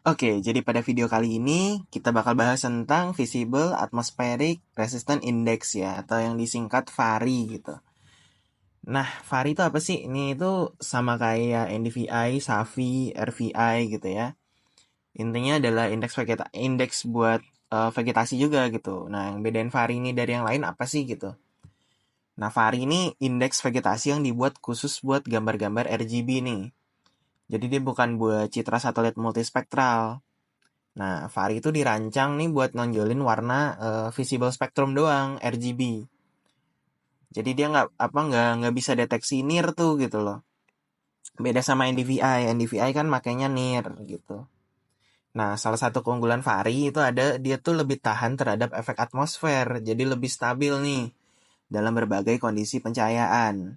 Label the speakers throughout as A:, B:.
A: Oke, jadi pada video kali ini kita bakal bahas tentang Visible Atmospheric Resistance Index ya, atau yang disingkat VARI gitu. Nah, VARI itu apa sih? Ini itu sama kayak NDVI, SAVI, RVI gitu ya. Intinya adalah indeks buat vegetasi juga gitu. Nah, yang bedain VARI ini dari yang lain apa sih gitu? Nah, VARI ini indeks vegetasi yang dibuat khusus buat gambar-gambar RGB nih. Jadi dia bukan buat citra satelit multispektral. Nah, VARI itu dirancang nih buat nonjolin warna visible spectrum doang, RGB. Jadi dia nggak bisa deteksi near tuh gitu loh. Beda sama NDVI. NDVI kan makanya near gitu. Nah, salah satu keunggulan VARI itu ada dia tuh lebih tahan terhadap efek atmosfer, jadi lebih stabil nih dalam berbagai kondisi pencahayaan.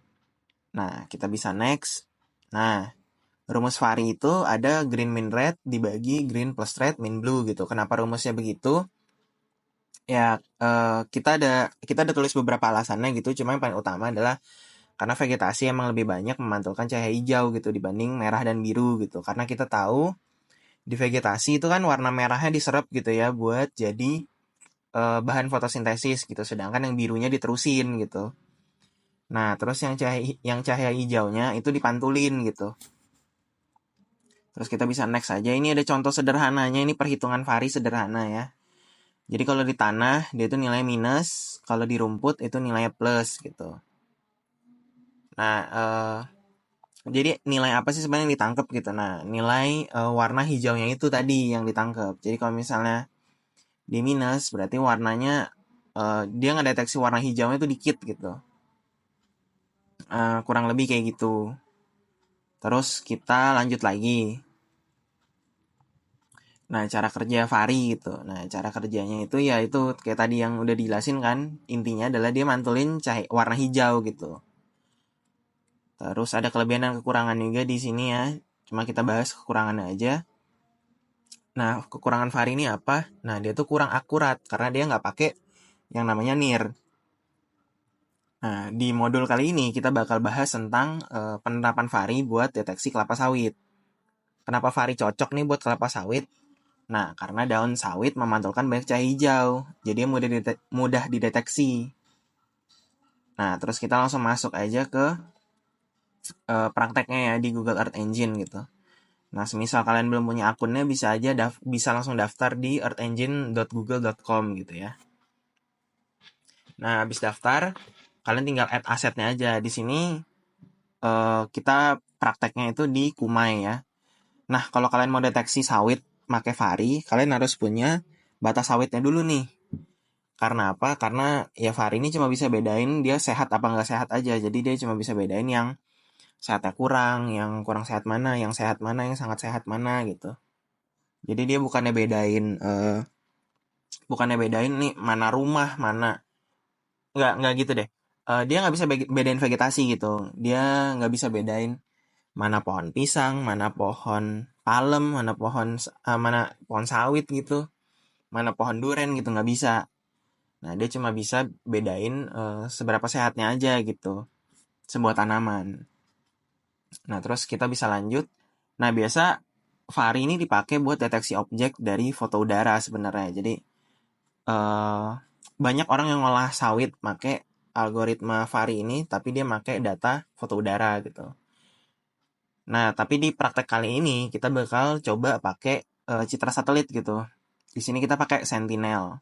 A: Nah, kita bisa next. Nah, rumus VARI itu ada green min red dibagi green plus red min blue gitu. Kenapa rumusnya begitu? Ya, kita ada tulis beberapa alasannya gitu, cuma yang paling utama adalah karena vegetasi emang lebih banyak memantulkan cahaya hijau gitu dibanding merah dan biru gitu. Karena kita tahu di vegetasi itu kan warna merahnya diserap gitu ya buat jadi bahan fotosintesis gitu, sedangkan yang birunya diterusin gitu. Nah, terus yang cahaya hijaunya itu dipantulin gitu. Terus kita bisa next aja. Ini ada contoh sederhananya, ini perhitungan vari sederhana ya. Jadi kalau di tanah dia itu nilai minus, kalau di rumput itu nilainya plus gitu. Nah, jadi nilai apa sih sebenarnya yang ditangkap gitu. Nah, nilai warna hijaunya itu tadi yang ditangkap. Jadi kalau misalnya di minus berarti warnanya dia ngedeteksi warna hijaunya itu dikit gitu. Kurang lebih kayak gitu. Terus kita lanjut lagi. Nah, cara kerja vari gitu. Nah, cara kerjanya itu ya itu kayak tadi yang udah dijelasin kan. Intinya adalah dia mantulin cahaya warna hijau gitu. Terus ada kelebihan dan kekurangan juga di sini ya. Cuma kita bahas kekurangannya aja. Nah, kekurangan vari ini apa? Nah, dia tuh kurang akurat karena dia nggak pakai yang namanya NIR. Nah, di modul kali ini kita bakal bahas tentang penerapan vari buat deteksi kelapa sawit. Kenapa vari cocok nih buat kelapa sawit? Nah, karena daun sawit memantulkan banyak cahaya hijau, jadi mudah dideteksi. Nah, terus kita langsung masuk aja ke prakteknya ya di Google Earth Engine gitu. Nah, semisal kalian belum punya akunnya bisa langsung daftar di earthengine.google.com gitu ya. Nah, habis daftar, kalian tinggal add asetnya aja. Di sini kita prakteknya itu di Kumai ya. Nah, kalau kalian mau deteksi sawit pakai vari, kalian harus punya batas sawitnya dulu nih. Karena apa? Karena ya vari ini cuma bisa bedain dia sehat apa nggak sehat aja. Jadi dia cuma bisa bedain yang sehatnya kurang, yang kurang sehat mana, yang sehat mana, yang sangat sehat mana gitu. Jadi dia bukannya bedain nih mana rumah mana, nggak gitu deh. Dia nggak bisa bedain vegetasi gitu. Dia nggak bisa bedain mana pohon pisang, mana pohon palem, mana pohon sawit gitu, mana pohon duren gitu, nggak bisa. Nah, dia cuma bisa bedain seberapa sehatnya aja gitu sebuah tanaman. Nah, terus kita bisa lanjut. Nah, biasa vari ini dipakai buat deteksi objek dari foto udara sebenarnya. Jadi eh, banyak orang yang ngolah sawit pakai algoritma vari ini, tapi dia pakai data foto udara gitu. Nah, tapi di praktek kali ini kita bakal coba pakai citra satelit gitu. Di sini kita pakai Sentinel.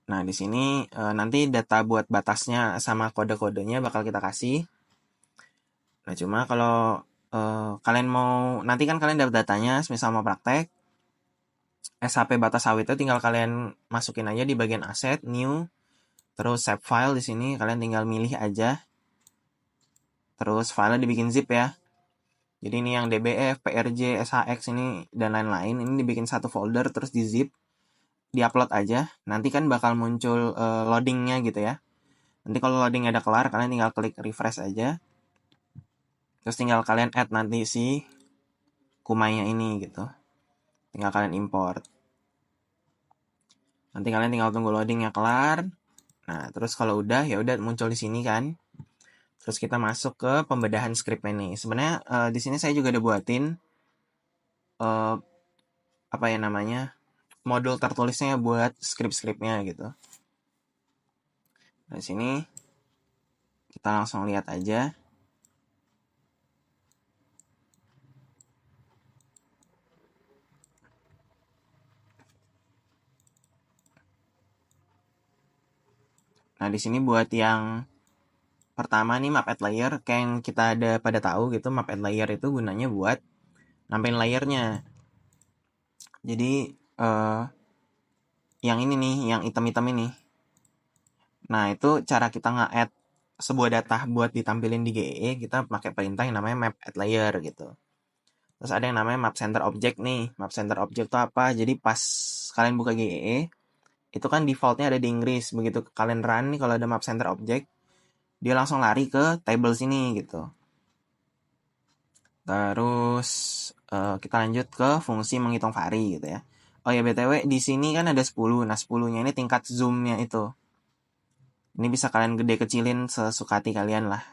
A: Nah, di sini nanti data buat batasnya sama kode-kodenya bakal kita kasih. Nah, cuma kalau kalian mau, nanti kan kalian dapat datanya, misal mau praktek, SHP batas sawit itu tinggal kalian masukin aja di bagian aset, new, terus save file di sini, kalian tinggal milih aja. Terus filenya dibikin zip ya. Jadi ini yang DBF, PRJ, SHX ini dan lain-lain, ini dibikin satu folder terus di zip, diupload aja. Nanti kan bakal muncul loadingnya gitu ya. Nanti kalau loadingnya udah kelar, kalian tinggal klik refresh aja. Terus tinggal kalian add nanti si Kumainya ini gitu. Tinggal kalian import. Nanti kalian tinggal tunggu loadingnya kelar. Nah, terus kalau udah ya udah muncul di sini kan. Terus kita masuk ke pembedahan script ini. Sebenarnya di sini saya juga udah buatin eh, apa ya namanya, modul tertulisnya buat script-scriptnya gitu. Di sini kita langsung lihat aja. Nah, di sini buat yang pertama nih, map add layer, kayak yang kita ada pada tahu gitu, map add layer itu gunanya buat nambahin layernya. Jadi yang ini nih, yang hitam-hitam ini. Nah, itu cara kita nge-add sebuah data buat ditampilin di GEE, kita pakai perintah yang namanya map add layer gitu. Terus ada yang namanya map center object nih. Map center object itu apa? Jadi pas kalian buka GEE, itu kan defaultnya ada di Inggris. Begitu kalian run nih, kalau ada map center object, dia langsung lari ke table sini gitu. Terus kita lanjut ke fungsi menghitung vari gitu ya. Oh ya, BTW di sini kan ada 10. Nah, 10-nya ini tingkat zoom-nya itu. Ini bisa kalian gede kecilin sesuka hati kalian lah.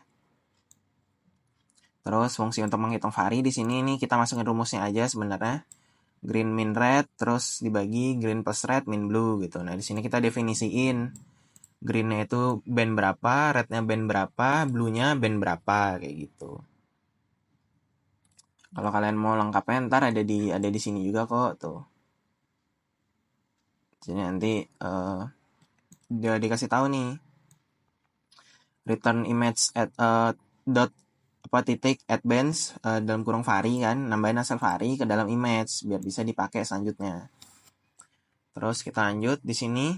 A: Terus fungsi untuk menghitung vari di sini nih kita masukin rumusnya aja sebenarnya. Green min red terus dibagi green plus red min blue gitu. Nah, di sini kita definisiin greennya itu band berapa, rednya band berapa, blue-nya band berapa kayak gitu. Kalau kalian mau lengkapnya ntar ada di sini juga kok tuh. Jadi nanti dia dikasih tahu nih return image at dot apa titik advance dalam kurung vari kan, nambahin asal vari ke dalam image biar bisa dipakai selanjutnya. Terus kita lanjut di sini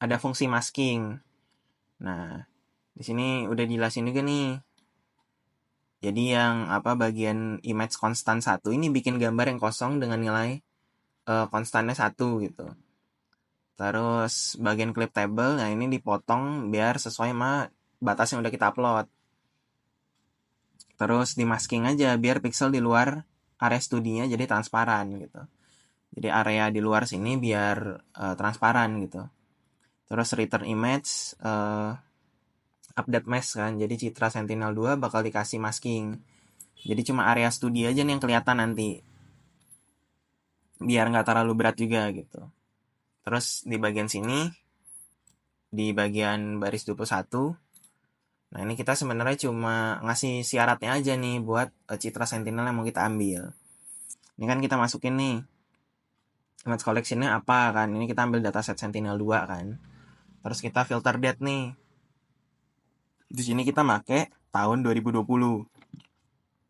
A: ada fungsi masking. Nah, di sini udah dijelasin juga nih. Jadi yang bagian image konstan 1 ini bikin gambar yang kosong dengan nilai konstannya 1 gitu. Terus bagian clip table, nah ini dipotong biar sesuai sama batas yang udah kita upload. Terus di masking aja biar pixel di luar area studinya jadi transparan gitu. Jadi area di luar sini biar transparan gitu. Terus return image update mask kan. Jadi Citra Sentinel 2 bakal dikasih masking. Jadi cuma area studi aja nih yang kelihatan nanti. Biar nggak terlalu berat juga gitu. Terus di bagian sini, di bagian baris 21, nah ini kita sebenarnya cuma ngasih syaratnya aja nih buat Citra Sentinel yang mau kita ambil. Ini kan kita masukin nih image collection-nya apa kan. Ini kita ambil dataset Sentinel 2 kan. Terus kita filter date nih. Di sini kita pakai tahun 2020.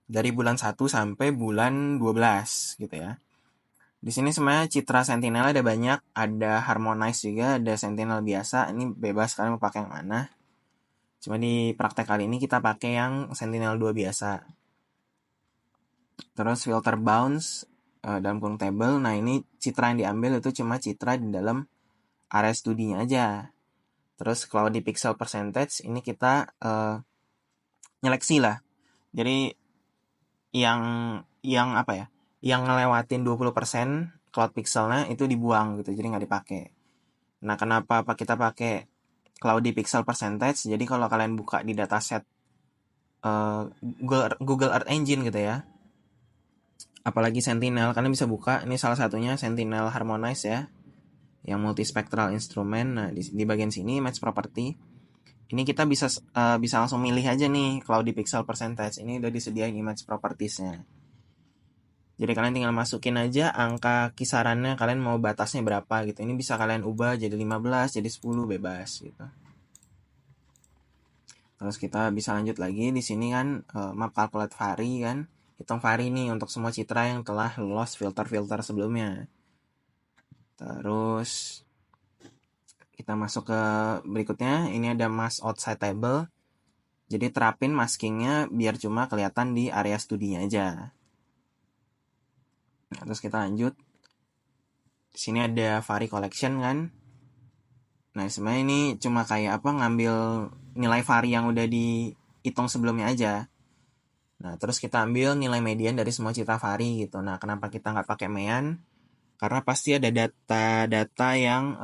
A: Dari bulan 1 sampai bulan 12 gitu ya. Di sini sebenarnya Citra Sentinel ada banyak, ada Harmonize juga, ada Sentinel biasa. Ini bebas kalian mau pakai yang mana. Cuma di praktek kali ini kita pakai yang Sentinel 2 biasa. Terus filter bounce dalam kurung table. Nah, ini citra yang diambil itu cuma citra di dalam area studinya aja. Terus kalau di pixel percentage ini kita nyeleksi lah. Jadi yang apa ya? Yang ngelewatin 20% cloud pixelnya itu dibuang gitu. Jadi nggak dipakai. Nah, kenapa kita pakai cloudy pixel percentage? Jadi kalau kalian buka di dataset Google Earth Engine gitu ya, apalagi Sentinel, kalian bisa buka, ini salah satunya Sentinel Harmonize ya, yang multispectral instrument. Nah, di bagian sini image property, ini kita bisa langsung milih aja nih cloudy pixel percentage. Ini udah disediain image propertiesnya. Jadi kalian tinggal masukin aja angka kisarannya, kalian mau batasnya berapa gitu. Ini bisa kalian ubah jadi 15, jadi 10, bebas gitu. Terus kita bisa lanjut lagi di sini kan map calculate vari kan. Hitung vari nih untuk semua citra yang telah lolos filter-filter sebelumnya. Terus kita masuk ke berikutnya. Ini ada mask outside table. Jadi terapin maskingnya biar cuma kelihatan di area studinya aja. Nah, terus kita lanjut. Di sini ada vari collection kan. Nah, sebenarnya ini cuma kayak ngambil nilai vari yang udah dihitung sebelumnya aja. Nah, terus kita ambil nilai median dari semua citra vari gitu. Nah, kenapa kita nggak pakai mean? Karena pasti ada data-data yang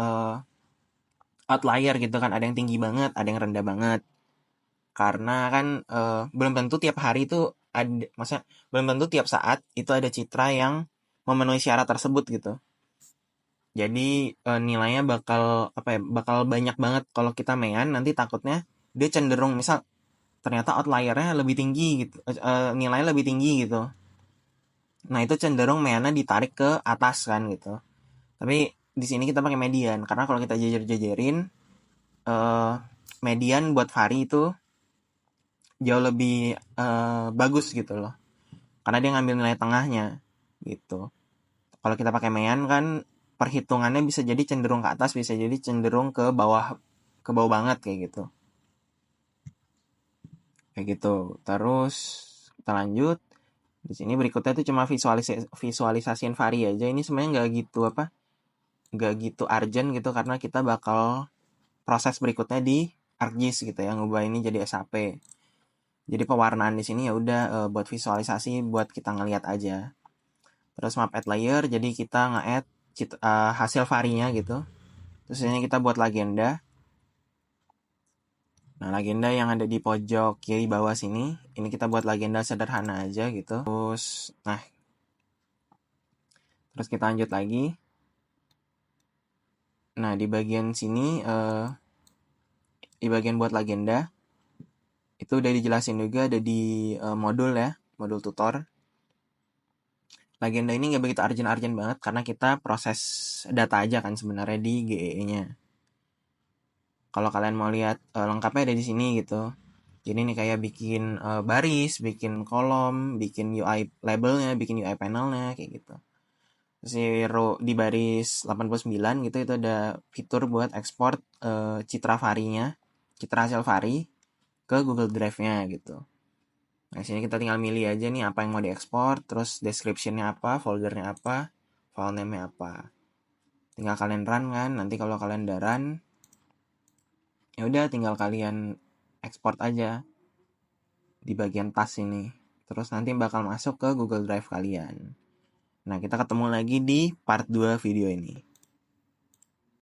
A: outlier gitu kan. Ada yang tinggi banget, ada yang rendah banget. Karena kan belum tentu tiap hari itu maksudnya belum tentu tiap saat itu ada citra yang memenuhi syarat tersebut gitu. Jadi nilainya bakal banyak banget kalau kita mean, nanti takutnya dia cenderung misal ternyata outliernya lebih tinggi gitu, nilainya lebih tinggi gitu. Nah itu cenderung meannya ditarik ke atas kan gitu. Tapi di sini kita pakai median karena kalau kita jajar-jajarin median buat Fahri itu jauh lebih bagus gitu loh. Karena dia ngambil nilai tengahnya gitu. Kalau kita pakai mean kan perhitungannya bisa jadi cenderung ke atas, bisa jadi cenderung ke bawah banget kayak gitu. Kayak gitu. Terus kita lanjut. Di sini berikutnya tuh cuma visualisasiin Fahri aja. Ini sebenarnya nggak gitu urgent gitu karena kita bakal proses berikutnya di ArcGIS gitu ya, ngubah ini jadi SAP. Jadi pewarnaan di sini ya udah buat visualisasi, buat kita ngelihat aja. Terus map add layer, jadi kita nge-add hasil varinya gitu. Terus ini kita buat legenda. Nah, legenda yang ada di pojok kiri bawah sini, ini kita buat legenda sederhana aja gitu. Terus kita lanjut lagi. Nah, di bagian sini, di bagian buat legenda, itu udah dijelasin juga ada di modul ya, modul tutor. Legenda ini nggak begitu urgent banget karena kita proses data aja kan sebenarnya di GEE-nya. Kalau kalian mau lihat lengkapnya ada di sini gitu. Jadi ini kayak bikin baris, bikin kolom, bikin UI labelnya, bikin UI panelnya kayak gitu. Terus di baris 89 gitu itu ada fitur buat ekspor citra varinya, citra hasil vari ke Google Drive-nya gitu. Nah, sini kita tinggal milih aja nih apa yang mau diekspor, terus description-nya apa, foldernya apa, file name-nya apa. Tinggal kalian run kan, nanti kalau kalian udah run, ya udah tinggal kalian ekspor aja di bagian task ini. Terus nanti bakal masuk ke Google Drive kalian. Nah, kita ketemu lagi di part 2 video ini.